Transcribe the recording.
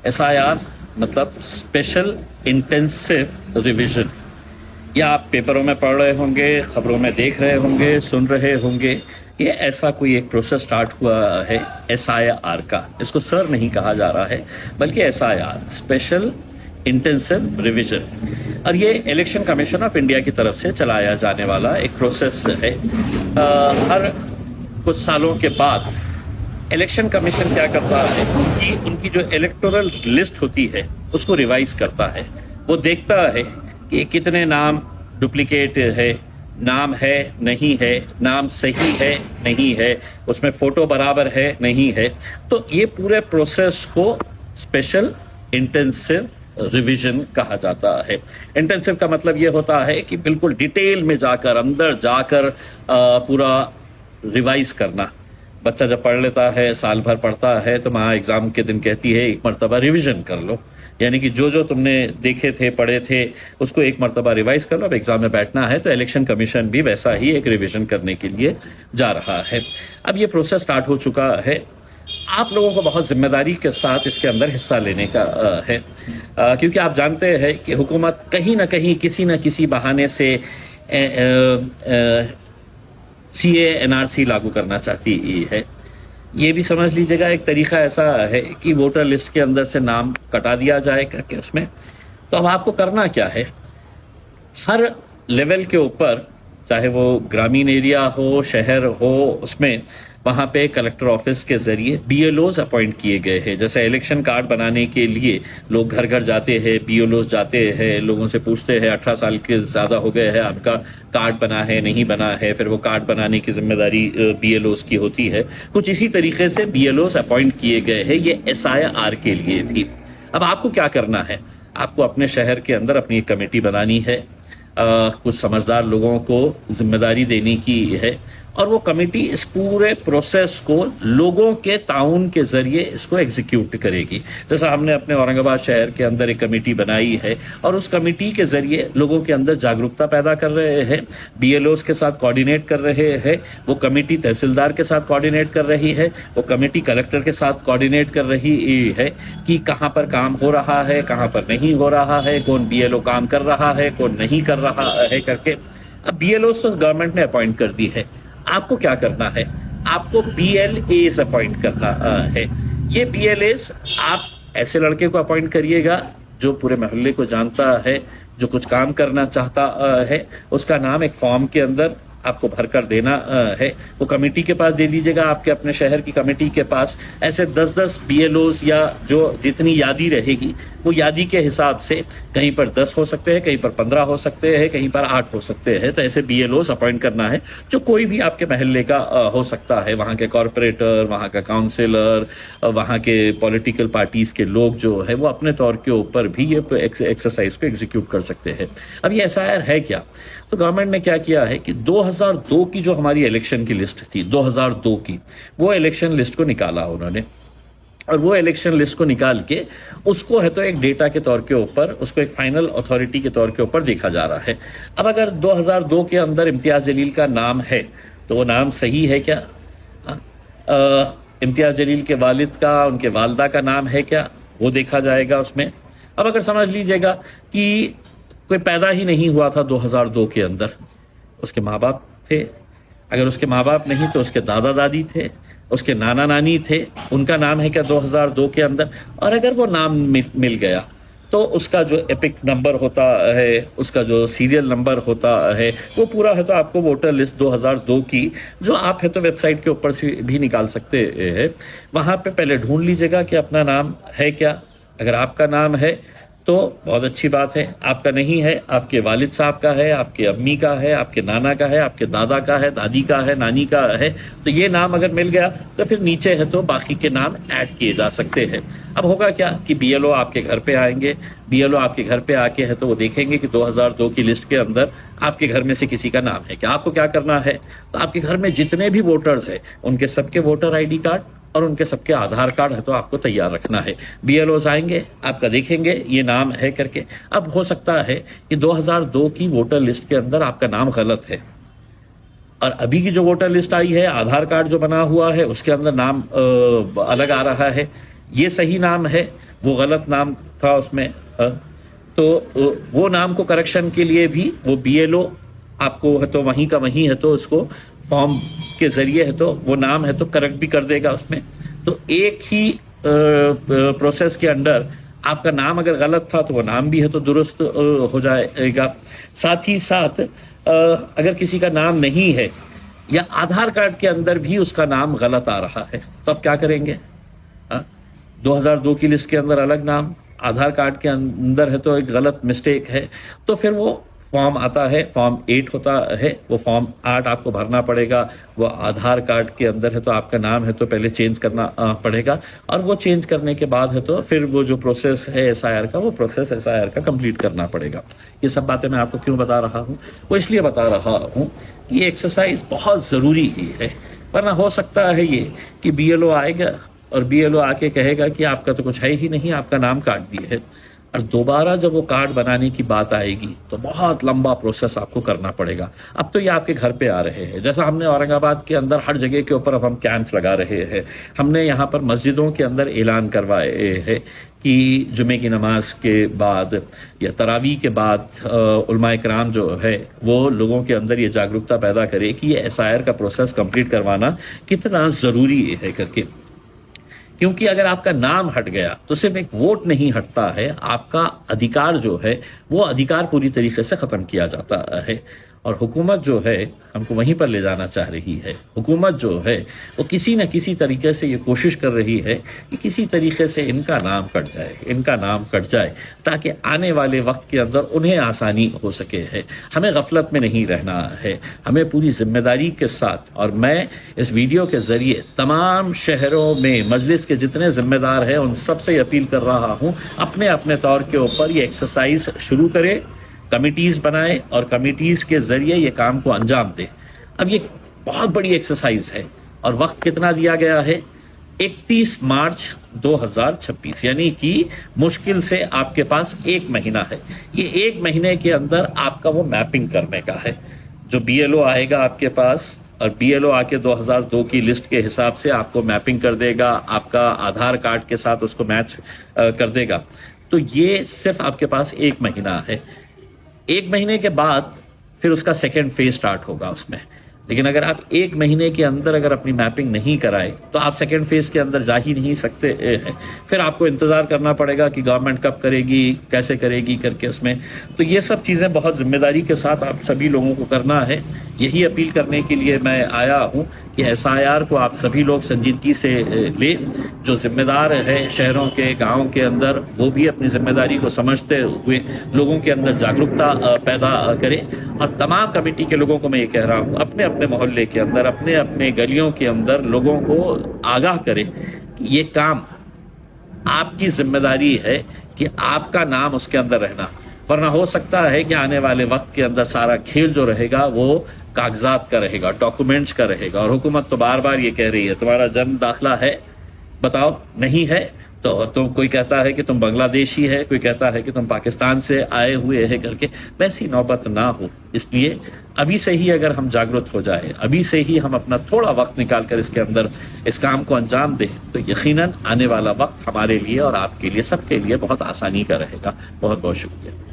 SIR मतलब special intensive revision. या आप पेपरों में पढ़ रहे होंगे, खबरों में देख रहे होंगे, सुन रहे होंगे, ये ऐसा कोई एक प्रोसेस स्टार्ट हुआ है SIR का। इसको सर नहीं कहा जा रहा है बल्कि SIR स्पेशल इंटेंसिव रिवीजन। और ये इलेक्शन कमीशन ऑफ इंडिया की तरफ से चलाया जाने वाला एक प्रोसेस है। हर कुछ सालों के बाद इलेक्शन कमीशन क्या करता है कि उनकी जो इलेक्टोरल लिस्ट होती है उसको रिवाइज करता है। वो देखता है कि कितने नाम डुप्लीकेट है, नाम है नहीं है, नाम सही है नहीं है, उसमें फोटो बराबर है नहीं है। तो ये पूरे प्रोसेस को स्पेशल इंटेंसिव रिवीजन कहा जाता है। इंटेंसिव का मतलब ये होता है कि बिल्कुल डिटेल में जाकर, अंदर जाकर पूरा रिवाइज करना। बच्चा जब पढ़ लेता है, साल भर पढ़ता है, तो माँ एग्ज़ाम के दिन कहती है एक मरतबा रिवीजन कर लो, यानी कि जो जो तुमने देखे थे, पढ़े थे, उसको एक मरतबा रिवाइज कर लो। अब एग्ज़ाम में बैठना है तो इलेक्शन कमीशन भी वैसा ही एक रिवीजन करने के लिए जा रहा है। अब ये प्रोसेस स्टार्ट हो चुका है। आप लोगों को बहुत जिम्मेदारी के साथ इसके अंदर हिस्सा लेने का है, क्योंकि आप जानते हैं कि हुकूमत कहीं ना कहीं किसी न किसी बहाने से CA NRC लागू करना चाहती है। ये भी समझ लीजिएगा एक तरीका ऐसा है कि वोटर लिस्ट के अंदर से नाम कटा दिया जाए करके उसमें। तो अब आपको करना क्या है, हर लेवल के ऊपर, चाहे वो ग्रामीण एरिया हो, शहर हो, उसमें वहाँ पे कलेक्टर ऑफिस के ज़रिए BLOs अपॉइंट किए गए हैं। जैसे इलेक्शन कार्ड बनाने के लिए लोग घर घर जाते हैं, BLOs जाते हैं, लोगों से पूछते हैं 18 साल के ज़्यादा हो गए हैं, आपका कार्ड बना है नहीं बना है, फिर वो कार्ड बनाने की जिम्मेदारी BLOs की होती है। कुछ इसी तरीके से BLOs अपॉइंट किए गए हैं ये SIR के लिए भी। अब आपको क्या करना है, आपको अपने शहर के अंदर अपनी एक कमेटी बनानी है, कुछ समझदार लोगों को जिम्मेदारी देने की है, और वो कमेटी इस पूरे प्रोसेस को लोगों के ताउन के ज़रिए इसको एग्जीक्यूट करेगी। जैसा हमने अपने औरंगाबाद शहर के अंदर एक कमेटी बनाई है और उस कमेटी के ज़रिए लोगों के अंदर जागरूकता पैदा कर रहे हैं, BLOs के साथ कोऑर्डिनेट कर रहे हैं, वो कमेटी तहसीलदार के साथ कोऑर्डिनेट कर रही है, वो कमेटी कलेक्टर के साथ कोऑर्डिनेट कर रही है कि कहाँ पर काम हो रहा है, कहाँ पर नहीं हो रहा है, कौन BLO काम कर रहा है, कौन नहीं कर रहा है करके। अब BLOs तो गवर्नमेंट ने अपॉइंट कर दी है, आपको क्या करना है, आपको BLAs अपॉइंट करना है। ये BLAs आप ऐसे लड़के को अपॉइंट करिएगा जो पूरे मोहल्ले को जानता है, जो कुछ काम करना चाहता है। उसका नाम एक फॉर्म के अंदर आपको भरकर देना है, वो कमेटी के पास दे दीजिएगा, आपके अपने शहर की कमेटी के पास। ऐसे 10-10 BLOs या जो जितनी यादी रहेगी वो यादी के हिसाब से कहीं पर 10 हो सकते हैं, कहीं पर 15 हो सकते हैं, कहीं पर 8 हो सकते हैं। तो ऐसे BLOs अपॉइंट करना है जो कोई भी आपके महल्ले का हो सकता है, वहाँ के कॉरपोरेटर, वहाँ का काउंसिलर, वहाँ के पॉलिटिकल पार्टीज़ के लोग जो है वो अपने तौर के ऊपर भी ये एक्सरसाइज को एग्जीक्यूट कर सकते हैं। अब ये SIR है क्या, तो गवर्नमेंट ने क्या किया है कि 2002 की जो हमारी इलेक्शन की लिस्ट थी, 2002 की, वो इलेक्शन लिस्ट को निकाला उन्होंने, और वो इलेक्शन लिस्ट को निकाल के उसको है तो एक डेटा के तौर के ऊपर, उसको एक फाइनल अथॉरिटी के तौर के ऊपर देखा जा रहा है। अब अगर 2002 के अंदर इम्तियाज़ जलील का नाम है तो वो नाम सही है क्या, इम्तियाज़ जलील के वालिद का, उनके वालदा का नाम है क्या, वो देखा जाएगा उसमें। अब अगर समझ लीजिएगा कि कोई पैदा ही नहीं हुआ था 2002 के अंदर, उसके माँ बाप थे, अगर उसके माँ बाप नहीं तो उसके दादा दादी थे, उसके नाना नानी थे, उनका नाम है क्या 2002 के अंदर। और अगर वो नाम मिल गया तो उसका जो एपिक नंबर होता है, उसका जो सीरियल नंबर होता है, वो पूरा है तो आपको वोटर लिस्ट 2002 की, जो आप है तो वेबसाइट के ऊपर से भी निकाल सकते हैं, वहाँ पे पहले ढूंढ लीजिएगा कि अपना नाम है क्या। अगर आपका नाम है तो बहुत अच्छी बात है, आपका नहीं है, आपके वालिद साहब का है, आपके अम्मी का है, आपके नाना का है, आपके दादा का है, दादी का है, नानी का है, तो ये नाम अगर मिल गया तो फिर नीचे है तो बाकी के नाम ऐड किए जा सकते हैं। अब होगा क्या कि BLO आपके घर पे आएंगे, BLO आपके घर पे आके है तो वो देखेंगे कि 2002 की लिस्ट के अंदर आपके घर में से किसी का नाम है क्या। आपको क्या करना है, तो आपके घर में जितने भी वोटर्स हैं उनके सबके वोटर ID कार्ड और उनके सबके आधार कार्ड है तो आपको तैयार रखना है। BLOs आएंगे, आपका देखेंगे ये नाम है करके। अब हो सकता है कि 2002 की वोटर लिस्ट के अंदर आपका नाम गलत है, और अभी की जो वोटर लिस्ट आई है, आधार कार्ड जो बना हुआ है उसके अंदर नाम अलग आ रहा है, ये सही नाम है, वो गलत नाम था उसमें। तो वो नाम को करेक्शन के लिए भी वो BLO आपको है तो वहीं का वहीं है तो उसको फॉर्म के जरिए है तो वो नाम है तो करेक्ट भी कर देगा उसमें। तो एक ही प्रोसेस के अंडर आपका नाम अगर गलत था तो वो नाम भी है तो दुरुस्त हो जाएगा। साथ ही साथ अगर किसी का नाम नहीं है या आधार कार्ड के अंदर भी उसका नाम गलत आ रहा है तो अब क्या करेंगे? 2002 की लिस्ट के अंदर अलग नाम, आधार कार्ड के अंदर है तो एक गलत मिस्टेक है, तो फिर वो फॉर्म आता है, फॉर्म 8 होता है, वो फॉर्म 8 आपको भरना पड़ेगा। वो आधार कार्ड के अंदर है तो आपका नाम है तो पहले चेंज करना पड़ेगा, और वो चेंज करने के बाद है तो फिर वो जो प्रोसेस है SIR का, वो प्रोसेस SIR का कंप्लीट करना पड़ेगा। ये सब बातें मैं आपको क्यों बता रहा हूँ? वो इसलिए बता रहा हूँ कि ये एक्सरसाइज बहुत ज़रूरी ही है, वरना हो सकता है ये कि BLO आएगा और BLO आके कहेगा कि आपका तो कुछ है ही नहीं, आपका नाम काट दिए है, और दोबारा जब वो कार्ड बनाने की बात आएगी तो बहुत लंबा प्रोसेस आपको करना पड़ेगा। अब तो ये आपके घर पे आ रहे हैं, जैसा हमने औरंगाबाद के अंदर हर जगह के ऊपर अब हम कैंप्स लगा रहे हैं। हमने यहाँ पर मस्जिदों के अंदर ऐलान करवाए हैं कि जुमे की नमाज के बाद या तरावी के बाद उलमा इकराम जो है वो लोगों के अंदर ये जागरूकता पैदा करे कि ये SIR का प्रोसेस कंप्लीट करवाना कितना ज़रूरी है करके। क्योंकि अगर आपका नाम हट गया तो सिर्फ एक वोट नहीं हटता है, आपका अधिकार जो है वो अधिकार पूरी तरीके से ख़त्म किया जाता है। और हुकूमत जो है हमको वहीं पर ले जाना चाह रही है। हुकूमत जो है वो किसी न किसी तरीके से ये कोशिश कर रही है कि किसी तरीके से इनका नाम कट जाए, इनका नाम कट जाए, ताकि आने वाले वक्त के अंदर उन्हें आसानी हो सके है। हमें गफलत में नहीं रहना है, हमें पूरी जिम्मेदारी के साथ, और मैं इस वीडियो के ज़रिए तमाम शहरों में मजलिस के जितने ज़िम्मेदार हैं उन सब से अपील कर रहा हूँ, अपने अपने तौर के ऊपर ये एक्सरसाइज शुरू करें, कमिटीज़ बनाए और कमिटीज़ के ज़रिए ये काम को अंजाम दे। अब ये बहुत बड़ी एक्सरसाइज है और वक्त कितना दिया गया है? 31 मार्च 2026, यानी कि मुश्किल से आपके पास 1 महीना है। ये 1 महीने के अंदर आपका वो मैपिंग करने का है। जो BLO आएगा आपके पास और BLO आके 2002 की लिस्ट के हिसाब से आपको मैपिंग कर देगा, आपका आधार कार्ड के साथ उसको मैच कर देगा। तो ये सिर्फ आपके पास 1 महीना है। 1 महीने के बाद फिर उसका सेकेंड फेज स्टार्ट होगा उसमें। लेकिन अगर आप 1 महीने के अंदर अगर अपनी मैपिंग नहीं कराए तो आप सेकेंड फेज के अंदर जा ही नहीं सकते हैं। फिर आपको इंतज़ार करना पड़ेगा कि गवर्नमेंट कब करेगी, कैसे करेगी करके उसमें। तो ये सब चीज़ें बहुत जिम्मेदारी के साथ आप सभी लोगों को करना है। यही अपील करने के लिए मैं आया हूँ कि SIR को आप सभी लोग संजीदगी से ले। जो जिम्मेदार है शहरों के, गाँव के अंदर, वो भी अपनी जिम्मेदारी को समझते हुए लोगों के अंदर जागरूकता पैदा करे। और तमाम कमेटी के लोगों को मैं ये कह रहा हूँ, अपने अपने मोहल्ले के अंदर, अपने अपने गलियों के अंदर लोगों को आगाह करें कि ये काम आपकी जिम्मेदारी है कि आपका नाम उसके अंदर रहना। वरना हो सकता है कि आने वाले वक्त के अंदर सारा खेल जो रहेगा वो कागजात का रहेगा, डॉक्यूमेंट्स का रहेगा। और हुकूमत तो बार बार ये कह रही है तुम्हारा जन्म दाखिला है, बताओ, नहीं है तो तुम, कोई कहता है कि तुम बांग्लादेशी है, कोई कहता है कि तुम पाकिस्तान से आए हुए है करके। वैसी नौबत ना हो, इसलिए अभी से ही अगर हम जागरूक हो जाए, अभी से ही हम अपना थोड़ा वक्त निकाल कर इसके अंदर इस काम को अंजाम दें, तो यकीनन आने वाला वक्त हमारे लिए और आपके लिए, सबके लिए बहुत आसानी का रहेगा। बहुत बहुत शुक्रिया।